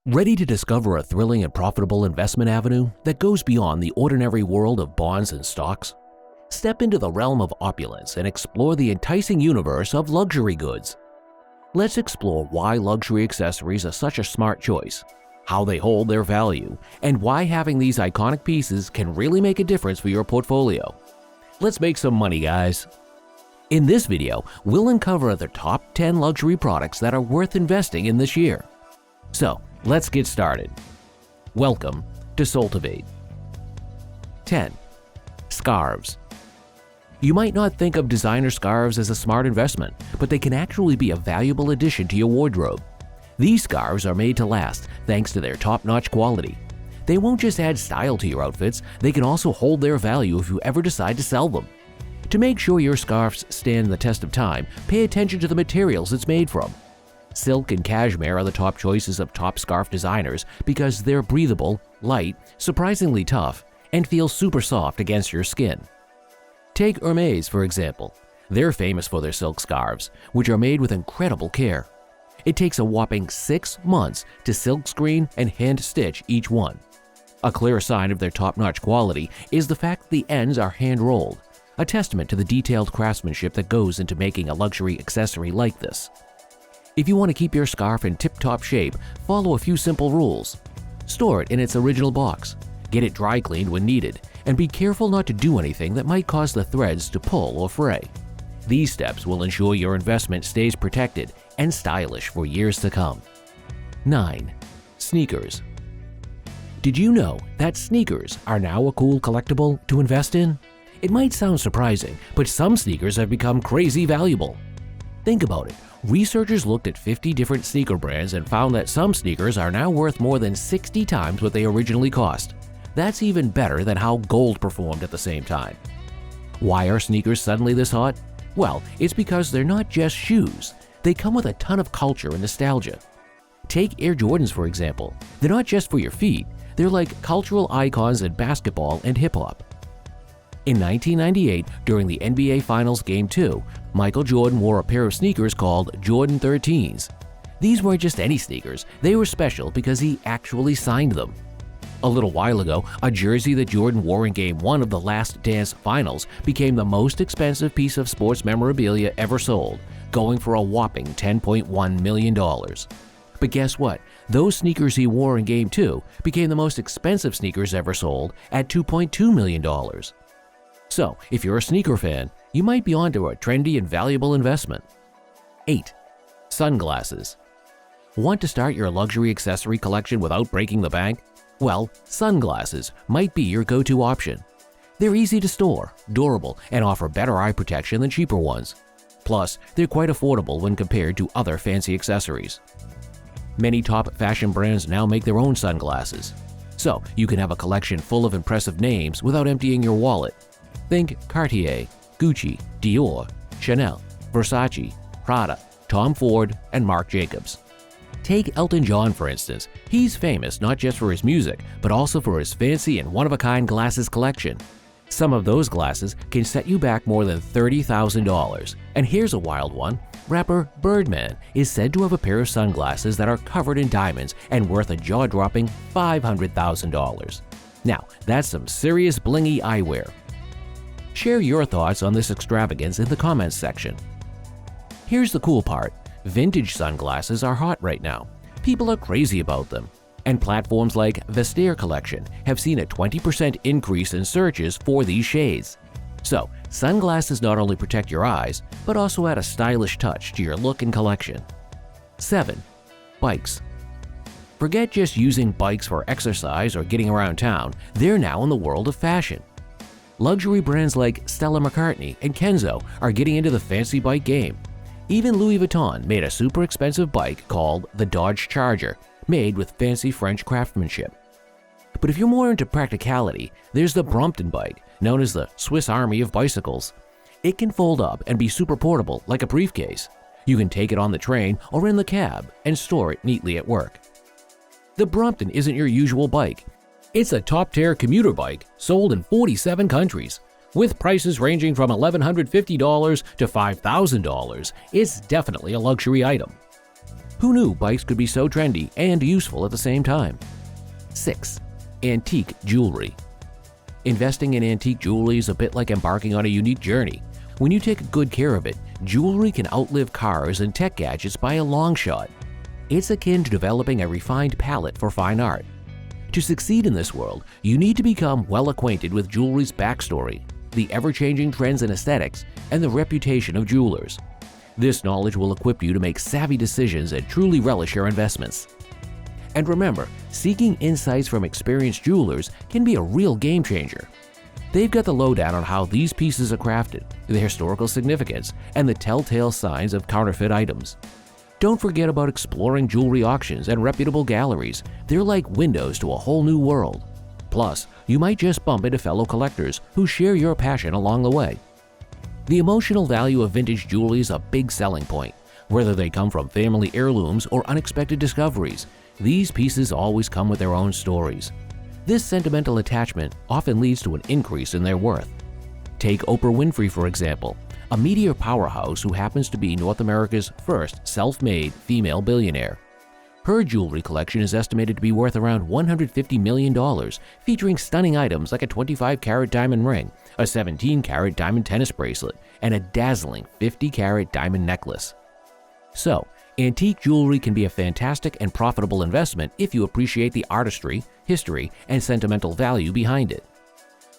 Ready to discover a thrilling and profitable investment avenue that goes beyond the ordinary world of bonds and stocks? Step into the realm of opulence and explore the enticing universe of luxury goods. Let's explore why luxury accessories are such a smart choice, how they hold their value, and why having these iconic pieces can really make a difference for your portfolio. Let's make some money, guys. In this video, we'll uncover the top 10 luxury products that are worth investing in this year. So, let's get started. Welcome to Soltivate. 10. Scarves. You might not think of designer scarves as a smart investment, but they can actually be a valuable addition to your wardrobe. These scarves are made to last thanks to their top-notch quality. They won't just add style to your outfits, they can also hold their value if you ever decide to sell them. To make sure your scarves stand the test of time, pay attention to the materials it's made from. Silk and cashmere are the top choices of top scarf designers because they're breathable, light, surprisingly tough, and feel super soft against your skin. Take Hermes, for example. They're famous for their silk scarves, which are made with incredible care. It takes a whopping 6 months to silk screen and hand stitch each one. A clear sign of their top-notch quality is the fact that the ends are hand-rolled, a testament to the detailed craftsmanship that goes into making a luxury accessory like this. If you want to keep your scarf in tip-top shape, follow a few simple rules. Store it in its original box, get it dry cleaned when needed, and be careful not to do anything that might cause the threads to pull or fray. These steps will ensure your investment stays protected and stylish for years to come. 9. Sneakers. Did you know that sneakers are now a cool collectible to invest in? It might sound surprising, but some sneakers have become crazy valuable. Think about it. Researchers looked at 50 different sneaker brands and found that some sneakers are now worth more than 60 times what they originally cost. That's even better than how gold performed at the same time. Why are sneakers suddenly this hot? Well, it's because they're not just shoes. They come with a ton of culture and nostalgia. Take Air Jordans, for example. They're not just for your feet. They're like cultural icons in basketball and hip-hop. In 1998, during the NBA Finals Game 2, Michael Jordan wore a pair of sneakers called Jordan 13s. These weren't just any sneakers, they were special because he actually signed them. A little while ago, a jersey that Jordan wore in Game 1 of the Last Dance Finals became the most expensive piece of sports memorabilia ever sold, going for a whopping $10.1 million. But guess what? Those sneakers he wore in Game 2 became the most expensive sneakers ever sold at $2.2 million. So, if you're a sneaker fan, you might be onto a trendy and valuable investment. 8. Sunglasses. Want to start your luxury accessory collection without breaking the bank? Well, sunglasses might be your go-to option. They're easy to store, durable, and offer better eye protection than cheaper ones. Plus, they're quite affordable when compared to other fancy accessories. Many top fashion brands now make their own sunglasses, so you can have a collection full of impressive names without emptying your wallet. Think Cartier, Gucci, Dior, Chanel, Versace, Prada, Tom Ford, and Marc Jacobs. Take Elton John, for instance. He's famous not just for his music, but also for his fancy and one-of-a-kind glasses collection. Some of those glasses can set you back more than $30,000. And here's a wild one. Rapper Birdman is said to have a pair of sunglasses that are covered in diamonds and worth a jaw-dropping $500,000. Now, that's some serious blingy eyewear. Share your thoughts on this extravagance in the comments section. Here's the cool part. Vintage sunglasses are hot right now. People are crazy about them. And platforms like Vestiaire Collection have seen a 20% increase in searches for these shades. So, sunglasses not only protect your eyes, but also add a stylish touch to your look and collection. 7. Bikes. Forget just using bikes for exercise or getting around town. They're now in the world of fashion. Luxury brands like Stella McCartney and Kenzo are getting into the fancy bike game. Even Louis Vuitton made a super expensive bike called the Dodge Charger, made with fancy French craftsmanship. But if you're more into practicality, there's the Brompton bike, known as the Swiss Army of bicycles. It can fold up and be super portable like a briefcase. You can take it on the train or in the cab and store it neatly at work. The Brompton isn't your usual bike. It's a top-tier commuter bike sold in 47 countries. With prices ranging from $1,150 to $5,000, it's definitely a luxury item. Who knew bikes could be so trendy and useful at the same time? 6. Antique jewelry. Investing in antique jewelry is a bit like embarking on a unique journey. When you take good care of it, jewelry can outlive cars and tech gadgets by a long shot. It's akin to developing a refined palate for fine art. To succeed in this world, you need to become well acquainted with jewelry's backstory, the ever-changing trends and aesthetics, and the reputation of jewelers. This knowledge will equip you to make savvy decisions and truly relish your investments. And remember, seeking insights from experienced jewelers can be a real game changer. They've got the lowdown on how these pieces are crafted, their historical significance, and the telltale signs of counterfeit items. Don't forget about exploring jewelry auctions and reputable galleries. They're like windows to a whole new world. Plus, you might just bump into fellow collectors who share your passion along the way. The emotional value of vintage jewelry is a big selling point. Whether they come from family heirlooms or unexpected discoveries, these pieces always come with their own stories. This sentimental attachment often leads to an increase in their worth. Take Oprah Winfrey, for example, a media powerhouse who happens to be North America's first self-made female billionaire. Her jewelry collection is estimated to be worth around $150 million, featuring stunning items like a 25-carat diamond ring, a 17-carat diamond tennis bracelet, and a dazzling 50-carat diamond necklace. So, antique jewelry can be a fantastic and profitable investment if you appreciate the artistry, history, and sentimental value behind it.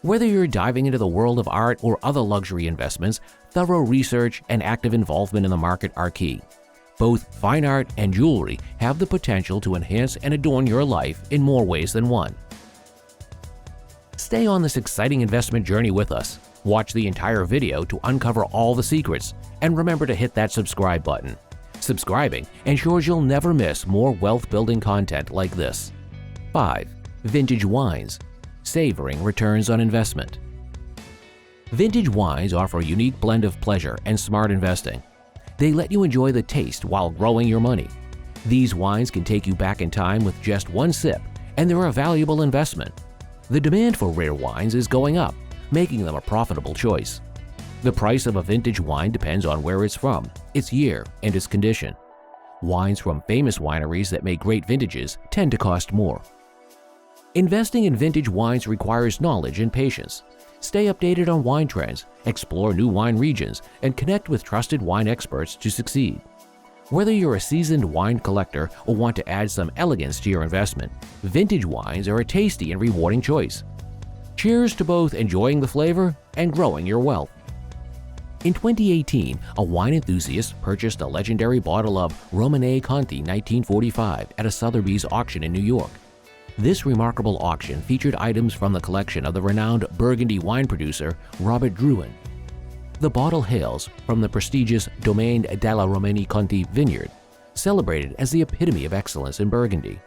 Whether you're diving into the world of art or other luxury investments, thorough research and active involvement in the market are key. Both fine art and jewelry have the potential to enhance and adorn your life in more ways than one. Stay on this exciting investment journey with us. Watch the entire video to uncover all the secrets, and remember to hit that subscribe button. Subscribing ensures you'll never miss more wealth-building content like this. 5. Vintage wines. Savoring returns on investment. Vintage wines offer a unique blend of pleasure and smart investing. They let you enjoy the taste while growing your money. These wines can take you back in time with just one sip, and they're a valuable investment. The demand for rare wines is going up, making them a profitable choice. The price of a vintage wine depends on where it's from, its year, and its condition. Wines from famous wineries that make great vintages tend to cost more. Investing in vintage wines requires knowledge and patience. Stay updated on wine trends, explore new wine regions, and connect with trusted wine experts to succeed. Whether you're a seasoned wine collector or want to add some elegance to your investment, vintage wines are a tasty and rewarding choice. Cheers to both enjoying the flavor and growing your wealth. In 2018, a wine enthusiast purchased a legendary bottle of Romanée Conti 1945 at a Sotheby's auction in New York. This remarkable auction featured items from the collection of the renowned Burgundy wine producer Robert Drouhin. The bottle hails from the prestigious Domaine della Romanée Conti vineyard, celebrated as the epitome of excellence in Burgundy.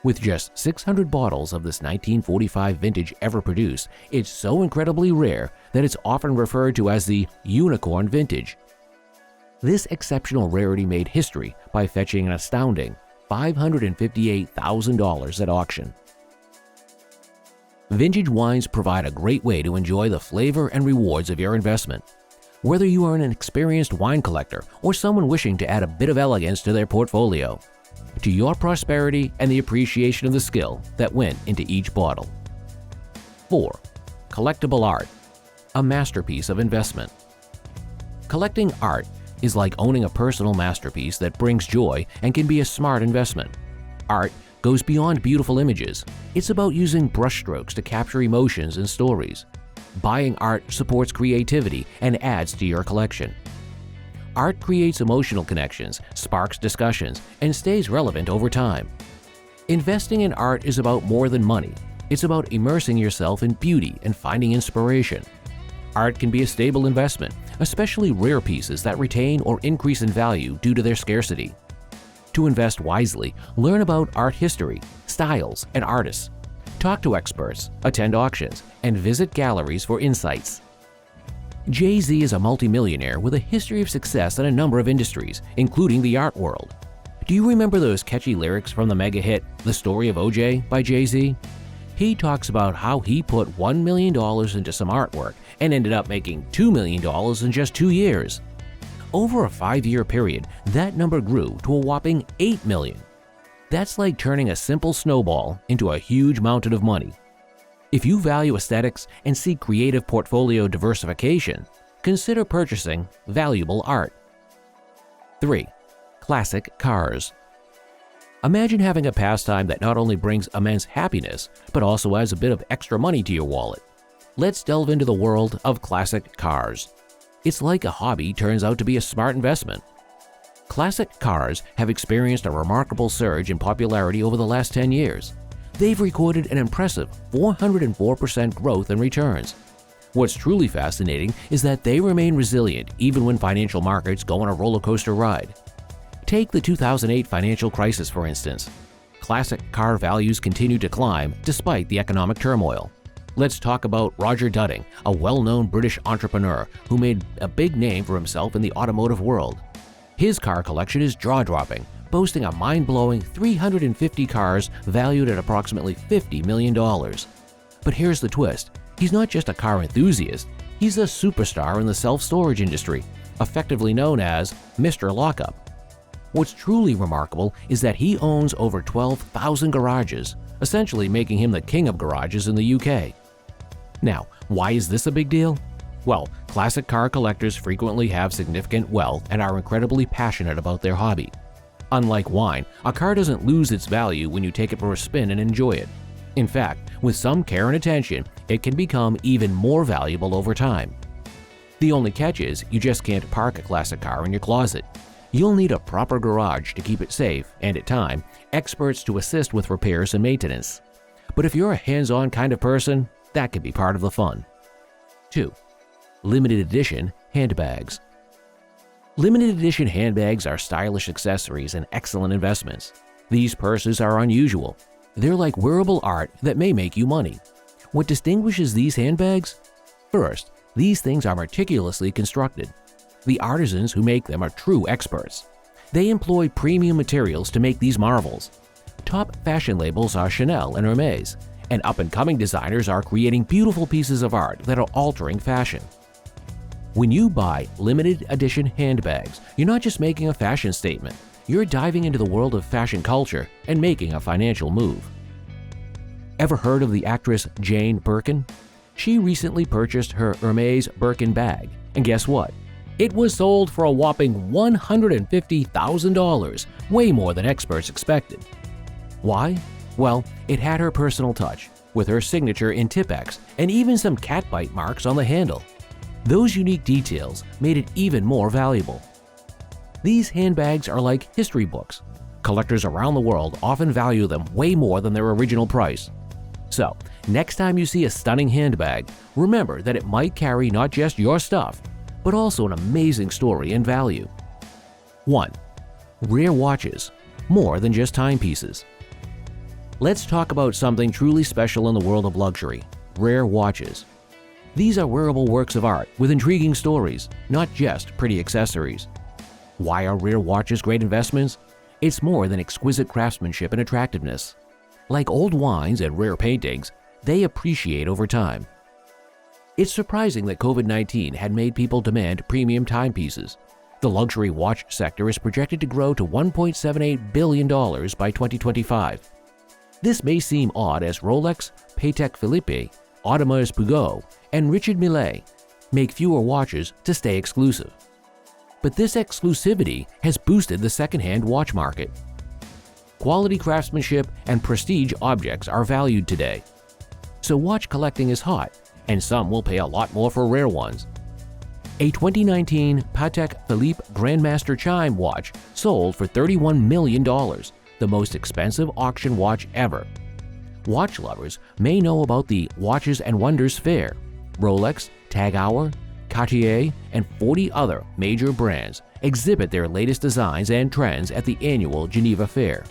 With just 600 bottles of this 1945 vintage ever produced, it's so incredibly rare that it's often referred to as the unicorn vintage. This exceptional rarity made history by fetching an astounding $558,000 at auction. Vintage wines provide a great way to enjoy the flavor and rewards of your investment. Whether you are an experienced wine collector or someone wishing to add a bit of elegance to their portfolio, to your prosperity and the appreciation of the skill that went into each bottle. 4. Collectible art. A masterpiece of investment. Collecting art is like owning a personal masterpiece that brings joy and can be a smart investment. Art goes beyond beautiful images. It's about using brushstrokes to capture emotions and stories. Buying art supports creativity and adds to your collection. Art creates emotional connections, sparks discussions, and stays relevant over time. Investing in art is about more than money. It's about immersing yourself in beauty and finding inspiration. Art can be a stable investment, especially rare pieces that retain or increase in value due to their scarcity. To invest wisely, learn about art history, styles, and artists. Talk to experts, attend auctions, and visit galleries for insights. Jay-Z is a multimillionaire with a history of success in a number of industries, including the art world. Do you remember those catchy lyrics from the mega hit The Story of O.J. by Jay-Z? He talks about how he put $1 million into some artwork and ended up making $2 million in just 2 years. Over a 5-year period, that number grew to a whopping 8 million. That's like turning a simple snowball into a huge mountain of money. If you value aesthetics and seek creative portfolio diversification, consider purchasing valuable art. 3. Classic cars. Imagine having a pastime that not only brings immense happiness, but also adds a bit of extra money to your wallet. Let's delve into the world of classic cars. It's like a hobby turns out to be a smart investment. Classic cars have experienced a remarkable surge in popularity over the last 10 years. They've recorded an impressive 404% growth in returns. What's truly fascinating is that they remain resilient even when financial markets go on a roller coaster ride. Take the 2008 financial crisis, for instance. Classic car values continue to climb despite the economic turmoil. Let's talk about Roger Dudding, a well-known British entrepreneur who made a big name for himself in the automotive world. His car collection is jaw-dropping, boasting a mind-blowing 350 cars valued at approximately $50 million. But here's the twist. He's not just a car enthusiast, he's a superstar in the self-storage industry, effectively known as Mr. Lockup. What's truly remarkable is that he owns over 12,000 garages, essentially making him the king of garages in the UK. Now, why is this a big deal? Well, classic car collectors frequently have significant wealth and are incredibly passionate about their hobby. Unlike wine, a car doesn't lose its value when you take it for a spin and enjoy it. In fact, with some care and attention, it can become even more valuable over time. The only catch is you just can't park a classic car in your closet. You'll need a proper garage to keep it safe and, at times, experts to assist with repairs and maintenance. But if you're a hands-on kind of person, that can be part of the fun. 2. Limited edition handbags. Limited edition handbags are stylish accessories and excellent investments. These purses are unusual. They're like wearable art that may make you money. What distinguishes these handbags? First, these things are meticulously constructed. The artisans who make them are true experts. They employ premium materials to make these marvels. Top fashion labels are Chanel and Hermes, and up-and-coming designers are creating beautiful pieces of art that are altering fashion. When you buy limited edition handbags, you're not just making a fashion statement, you're diving into the world of fashion culture and making a financial move. Ever heard of the actress Jane Birkin? She recently purchased her Hermes Birkin bag, and guess what? It was sold for a whopping $150,000, way more than experts expected. Why? Well, it had her personal touch, with her signature in Tipp-Ex and even some cat bite marks on the handle. Those unique details made it even more valuable. These handbags are like history books. Collectors around the world often value them way more than their original price. So, next time you see a stunning handbag, remember that it might carry not just your stuff, but also an amazing story and value. 1. Rare watches, more than just timepieces. Let's talk about something truly special in the world of luxury, rare watches. These are wearable works of art with intriguing stories, not just pretty accessories. Why are rare watches great investments? It's more than exquisite craftsmanship and attractiveness. Like old wines and rare paintings, they appreciate over time. It's surprising that COVID-19 had made people demand premium timepieces. The luxury watch sector is projected to grow to $1.78 billion by 2025. This may seem odd as Rolex, Patek Philippe, Audemars Piguet, and Richard Mille make fewer watches to stay exclusive. But this exclusivity has boosted the second-hand watch market. Quality craftsmanship and prestige objects are valued today. So watch collecting is hot, and some will pay a lot more for rare ones. A 2019 Patek Philippe Grandmaster Chime watch sold for $31 million, the most expensive auction watch ever. Watch lovers may know about the Watches and Wonders Fair. Rolex, Tag Heuer, Cartier, and 40 other major brands exhibit their latest designs and trends at the annual Geneva Fair.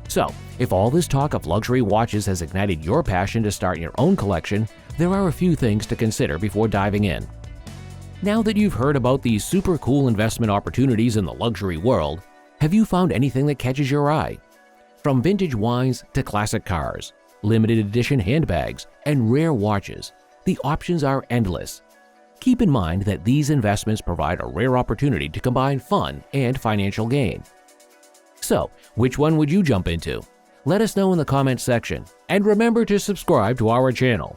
So, if all this talk of luxury watches has ignited your passion to start your own collection, there are a few things to consider before diving in. Now that you've heard about these super cool investment opportunities in the luxury world, have you found anything that catches your eye? From vintage wines to classic cars, limited edition handbags, and rare watches, the options are endless. Keep in mind that these investments provide a rare opportunity to combine fun and financial gain. So, which one would you jump into? Let us know in the comments section, and remember to subscribe to our channel.